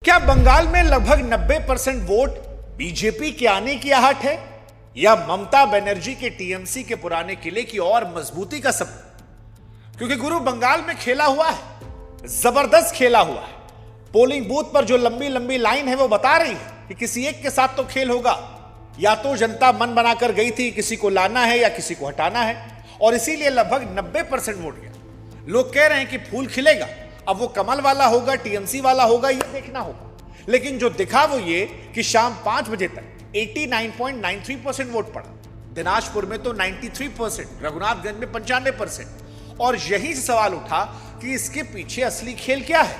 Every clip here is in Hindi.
क्या बंगाल में लगभग 90% वोट बीजेपी के आने की आहट है या ममता बनर्जी के टीएमसी के पुराने किले की और मजबूती का सबूत? क्योंकि गुरु बंगाल में खेला हुआ है, जबरदस्त खेला हुआ है। पोलिंग बूथ पर जो लंबी लंबी लाइन है वो बता रही है कि किसी एक के साथ तो खेल होगा। या तो जनता मन बनाकर गई थी किसी को लाना है या किसी को हटाना है, और इसीलिए लगभग 90% वोट गया। लोग कह रहे हैं कि फूल खिलेगा, अब वो कमल वाला होगा टीएमसी वाला होगा, ये देखना होगा। लेकिन जो दिखा वो ये कि शाम 5 बजे तक 89.93% वोट पड़ा। दिनाजपुर में तो 93%, रघुनाथगंज में 95%। और यही सवाल उठा कि इसके पीछे असली खेल क्या है।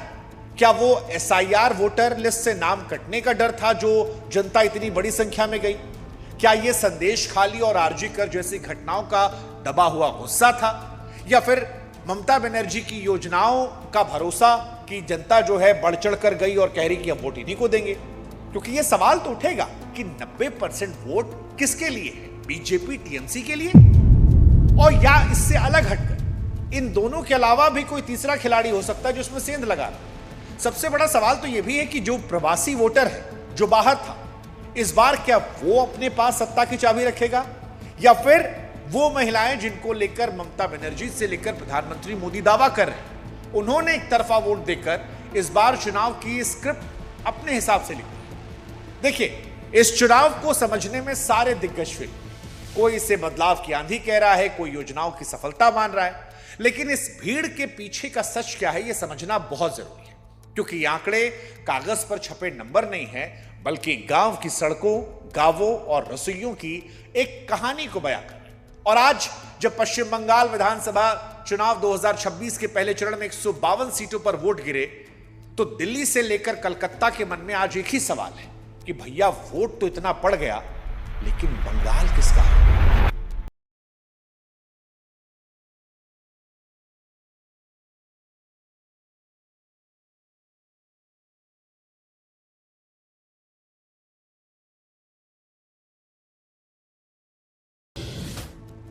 क्या वो एसआईआर वोटर लिस्ट से नाम कटने का डर था जो जनता इतनी बड़ी संख्या में गई? क्या ये संदेश खाली और आरजी कर जैसी घटनाओं का दबा हुआ गुस्सा था, या फिर ममता बनर्जी की योजनाओं का भरोसा कि जनता जो है बढ़ चढ़ कर गई और कह रही कि हम वोट इन्हीं को देंगे? क्योंकि ये सवाल तो उठेगा कि 90% वोट किसके लिए है, बीजेपी टीएमसी के लिए, और या इससे अलग हटकर इन दोनों के अलावा भी कोई तीसरा खिलाड़ी हो सकता है जो इसमें सेंध लगा रहा है। सबसे बड़ा सवाल तो यह भी है कि जो प्रवासी वोटर है जो बाहर था, इस बार क्या वो अपने पास सत्ता की चाबी रखेगा, या फिर वो महिलाएं जिनको लेकर ममता बनर्जी से लेकर प्रधानमंत्री मोदी दावा कर रहे हैं, उन्होंने एक तरफा वोट देकर इस बार चुनाव की स्क्रिप्ट अपने हिसाब से लिखी। देखिए, इस चुनाव को समझने में सारे दिग्गज फेल। कोई इसे बदलाव की आंधी कह रहा है, कोई योजनाओं की सफलता मान रहा है, लेकिन इस भीड़ के पीछे का सच क्या है, यह समझना बहुत जरूरी है। क्योंकि आंकड़े कागज पर छपे नंबर नहीं है, बल्कि गांव की सड़कों, गांवों और रसोइयों की एक कहानी को बयां कर रहे हैं। और आज जब पश्चिम बंगाल विधानसभा चुनाव 2026 के पहले चरण में 152 सीटों पर वोट गिरे, तो दिल्ली से लेकर कलकत्ता के मन में आज एक ही सवाल है कि भैया वोट तो इतना पड़ गया, लेकिन बंगाल किसका है?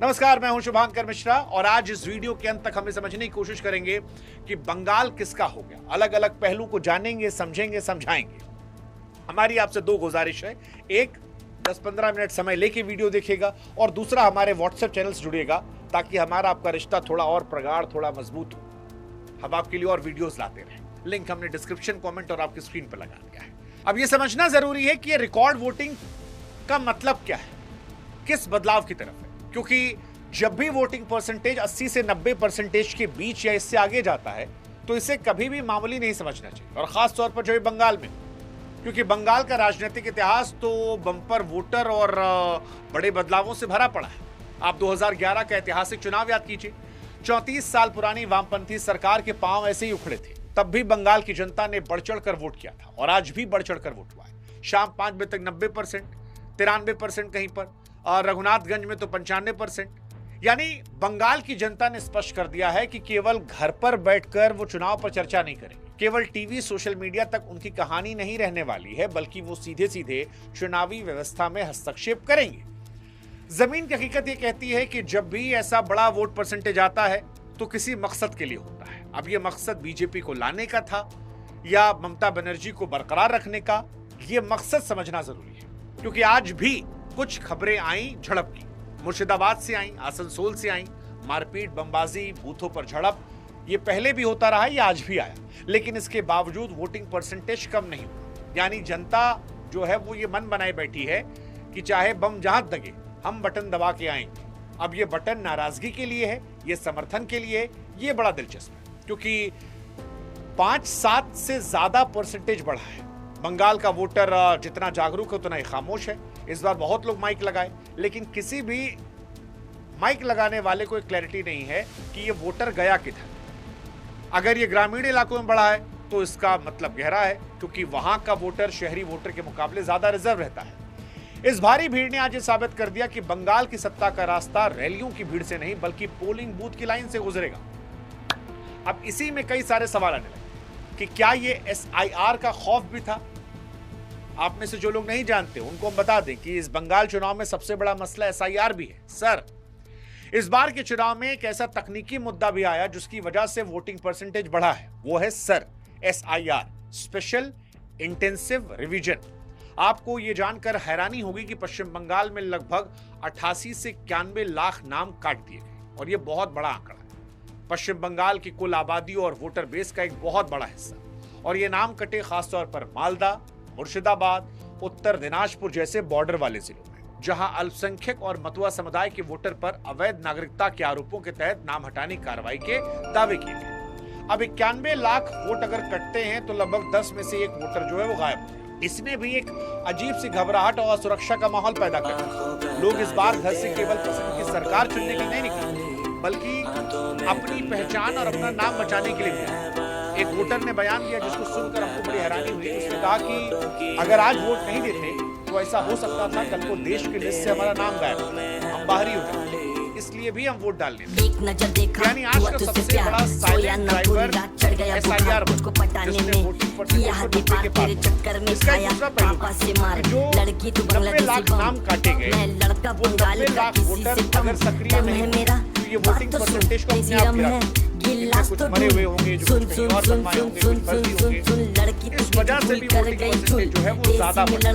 नमस्कार, मैं हूं शुभांकर मिश्रा और आज इस वीडियो के अंत तक हम समझने की कोशिश करेंगे कि बंगाल किसका हो गया। अलग अलग पहलू को जानेंगे, समझेंगे, समझाएंगे। हमारी आपसे दो गुजारिश है, एक 10-15 मिनट समय लेके वीडियो देखेगा, और दूसरा हमारे व्हाट्सएप चैनल से जुड़िएगा ताकि हमारा आपका रिश्ता थोड़ा और प्रगाढ़, थोड़ा मजबूत हो। हम आपके लिए और वीडियोस लाते रहें। लिंक हमने डिस्क्रिप्शन, कमेंट और आपकी स्क्रीन पर लगा दिया है। अब यह समझना जरूरी है कि यह रिकॉर्ड वोटिंग का मतलब क्या है, किस बदलाव की तरफ है। क्योंकि जब भी वोटिंग परसेंटेज 80 से 90% के बीच या इससे आगे जाता है, तो इसे कभी भी मामूली नहीं समझना चाहिए, और खास तौर पर जो है बंगाल में। क्योंकि बंगाल का राजनीतिक इतिहास तो बंपर वोटर और बड़े बदलावों से भरा पड़ा है। आप 2011 का ऐतिहासिक चुनाव याद कीजिए। 34 साल पुरानी वामपंथी सरकार के पांव ऐसे ही उखड़े थे, तब भी बंगाल की जनता ने बढ़ चढ़ कर वोट किया था, और आज भी बढ़ चढ़ कर वोट हुआ है। शाम 5 बजे तक 90%, 93% कहीं पर, और रघुनाथगंज में तो 95%। यानी बंगाल की जनता ने स्पष्ट कर दिया है कि केवल घर पर बैठकर वो चुनाव पर चर्चा नहीं करेंगे, केवल टीवी, सोशल मीडिया तक उनकी कहानी नहीं रहने वाली है, बल्कि वो सीधे सीधे चुनावी व्यवस्था में हस्तक्षेप करेंगे। जमीन की हकीकत ये कहती है कि जब भी ऐसा बड़ा वोट परसेंटेज आता है तो किसी मकसद के लिए होता है। अब ये मकसद बीजेपी को लाने का था या ममता बनर्जी को बरकरार रखने का, ये मकसद समझना जरूरी है। क्योंकि आज भी कुछ खबरें आई झड़प की, मुर्शिदाबाद से आई, आसनसोल से आई, मारपीट, बमबाजी, बूथों पर झड़प। ये पहले भी होता रहा, ये आज भी आया, लेकिन इसके बावजूद वोटिंग परसेंटेज कम नहीं हुआ। यानी जनता जो है वो ये मन बनाए बैठी है कि चाहे बम जहां दगे, हम बटन दबा के आएंगे। अब ये बटन नाराजगी के लिए है, ये समर्थन के लिए है। ये बड़ा दिलचस्प है, क्योंकि 5-7 से ज्यादा परसेंटेज बढ़ा है। बंगाल का वोटर जितना जागरूक है उतना ही खामोश है। इस बार बहुत लोग माइक लगाए, लेकिन किसी भी माइक लगाने वाले को एक क्लैरिटी नहीं है कि ये वोटर गया किधर। अगर ये ग्रामीण इलाकों में बढ़ा है तो इसका मतलब गहरा है, क्योंकि वहां का वोटर शहरी वोटर के मुकाबले ज्यादा रिजर्व रहता है। इस भारी भीड़ ने आज ये साबित कर दिया कि बंगाल की सत्ता का रास्ता रैलियों की भीड़ से नहीं, बल्कि पोलिंग बूथ की लाइन से गुजरेगा। अब इसी में कई सारे सवाल आने लगे कि क्या ये एसआईआर का खौफ भी था। आप में से जो लोग नहीं जानते उनको हम बता दें कि इस बंगाल चुनाव में सबसे बड़ा मसला एसआईआर भी है। सर, इस बार के चुनाव में एक ऐसा तकनीकी मुद्दा भी आया जिसकी वजह से वोटिंग परसेंटेज बढ़ा है, वो है sir SIR, special intensive revision. आपको ये जानकर हैरानी होगी कि पश्चिम बंगाल में लगभग 88 से 91 लाख नाम काट दिए गए और ये बहुत बड़ा आंकड़ा है। पश्चिम बंगाल की कुल आबादी और वोटर बेस का एक बहुत बड़ा हिस्सा, और ये नाम कटे खासतौर पर मालदा, मुर्शिदाबाद, उत्तर दिनाजपुर जैसे बॉर्डर वाले जिलों में, जहां अल्पसंख्यक और मतुआ समुदाय के वोटर पर अवैध नागरिकता के आरोपों के तहत नाम हटाने की कार्रवाई के दावे किए गए। अब 91 लाख वोट अगर कटते हैं तो लगभग 10 में से एक वोटर जो है वो गायब हो गया। इसने भी एक अजीब सी घबराहट और असुरक्षा का माहौल पैदा कर दिया। लोग इस बार घर से केवल पसंद की सरकार चुनने के लिए नहीं निकले, बल्कि अपनी पहचान और अपना नाम बचाने के लिए निकले। एक वोटर ने बयान दिया जिसको सुनकर हमको बड़ी हैरानी हुई। उसने कहा कि अगर आज वोट नहीं देते तो ऐसा हो सकता था कल को देश की लिस्ट से हमारा नाम गायब हो जाए, हम बाहरी हो जाए, इसलिए भी हम वोट डालने यानी आज का सबसे बड़ा साइलेंट ड्राइवर SIR जिसने वोटिंग परसेंटेज को 90 के पार। इसका एक दूसरा पहलू जो 90 लाख नाम काटे गए, वो 90 लाख वोटर अगर सक्रिय नहीं तो ये वोटिंग परसेंटेज को अपने आप गिरा देगा। कुछ मरे हुए होंगे, जो कुछ कहीं और बनवाए होंगे, कुछ फर्जी होंगे। इस वजह से भी वोटिंग परसेंटेज जो है वो ज्यादा बढ़ा।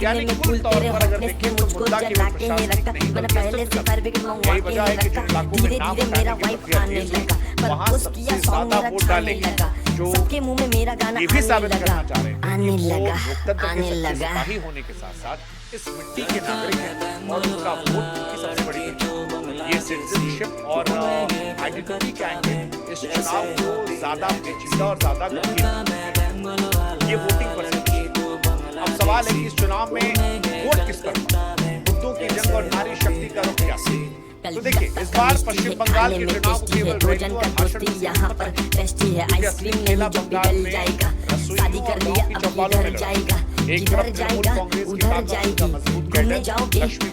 यानी कुल तौर पर अगर देखें तो मुद्दा केवल प्रशासनिक नहीं बल्कि वास्तविक। यही वजह है कि जिन इलाकों में नाम हटाने की प्रक्रिया तेज हुई, वहाँ सबसे ज्यादा वोट डालेंगे जो ये भी साबित करना चाह रहे हैं कि वो लोकतंत्र के सच्चे सिपाही होने के साथ साथ इस मिट्टी के नागरिक हैं और उनका वोट की सबसे बड़ी पहचान। ये सिटीजनशिप और आइडेंटिटी के एंगल इस चुनाव को ज्यादा पेचीदा और ज्यादा गंभीर ये वोटिंग परसेंटेज। अब सवाल है कि इस चुनाव में वोट किस पर मुद्दों की जंग और नारी शक्ति का रुख क्या। तो देखिए, इस बार पश्चिम बंगाल के चुनाव को केवल रेडियो और भाषण से नहीं पता है। असली खेला बंगाल में रसोई और गांव की चौपालों में लड़ा। एक तरफ तृणमूल कांग्रेस की ताकत का मजबूत कैडर लक्ष्मी